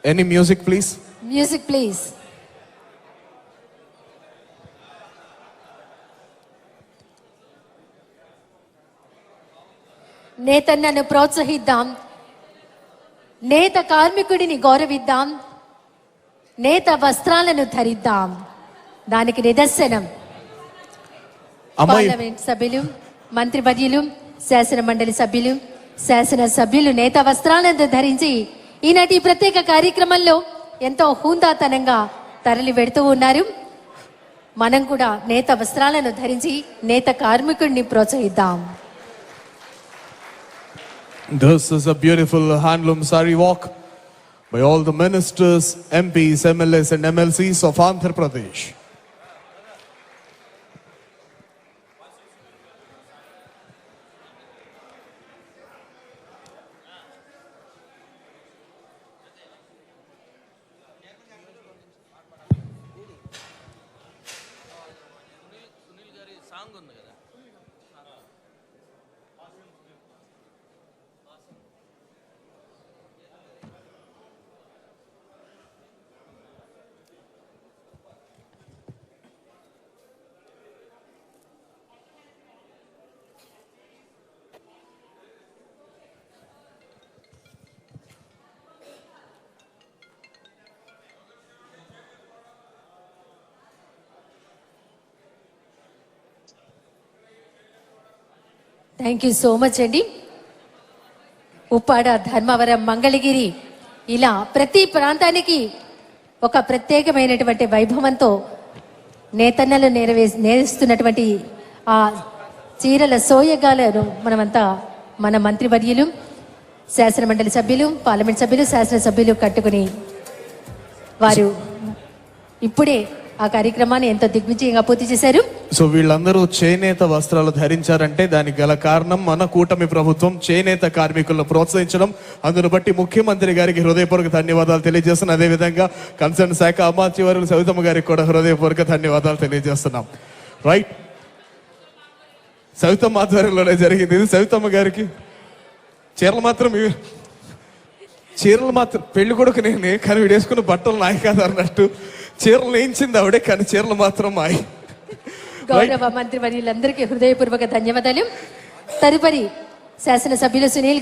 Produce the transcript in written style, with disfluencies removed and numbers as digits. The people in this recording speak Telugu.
Any music, please? Music, please. నేతన్నను ప్రోత్సహిద్దాం, నేత కార్మికుడిని గౌరవిద్దాం, నేత వస్త్రాలను ధరిద్దాం. దానికి నిదర్శనం పార్లమెంట్ సభ్యులు, మంత్రివర్యులు, శాసన మండలి సభ్యులు, శాసన సభ్యులు నేత వస్త్రాలను ధరించి ఈనాటి ప్రత్యేక కార్యక్రమంలో ఎంతో హుందాతనంగా తరలి వెడుతూ ఉన్నారు. మనం కూడా నేత వస్త్రాలను ధరించి నేత కార్మికుడిని ప్రోత్సహిద్దాం. This is a beautiful handloom sari walk by all the ministers, MPs, MLAs and MLCs of Andhra Pradesh. Thank you so much అండి. ఉప్పాడ, ధర్మవరం, మంగళగిరి ఇలా ప్రతి ప్రాంతానికి ఒక ప్రత్యేకమైనటువంటి వైభవంతో నేతన్నలు నేరుస్తున్నటువంటి ఆ చీరల సోయగాలను మనమంతా మన మంత్రివర్యులు, శాసన మండలి సభ్యులు, పార్లమెంట్ సభ్యులు, శాసనసభ్యులు కట్టుకుని వారు ఇప్పుడే ఆ కార్యక్రమాన్ని ఎంతో దిగ్విజయంగా పూర్తి చేశారు. సో వీళ్ళందరూ చేనేత వస్త్రాలు ధరించారంటే దానికి గల కారణం మన కూటమి ప్రభుత్వం చేనేత కార్మికులను ప్రోత్సహించడం. అందును బట్టి ముఖ్యమంత్రి గారికి హృదయపూర్వక ధన్యవాదాలు తెలియజేస్తున్నాం. అదేవిధంగా కన్సర్న్ శాఖ అమాత్యవర్యులు సవితమ్మ గారికి కూడా హృదయపూర్వక ధన్యవాదాలు తెలియజేస్తున్నాం. రైట్, సవితమ్మ ఆధ్వర్యంలోనే జరిగింది ఇది. సవితమ్మ గారికి చీరలు మాత్రం పెళ్లి కొడుకు నేనే, కానీ వీడేసుకున్న బట్టలు నాయి కాదు అన్నట్టు చీరలు వేయించింది ఆవిడే, కానీ చీరలు మాత్రం మాయి. గౌరవ మంత్రివర్యులందరికీ హృదయపూర్వక ధన్యవాదాలు. తదుపరి శాసనసభ్యులు సునీల్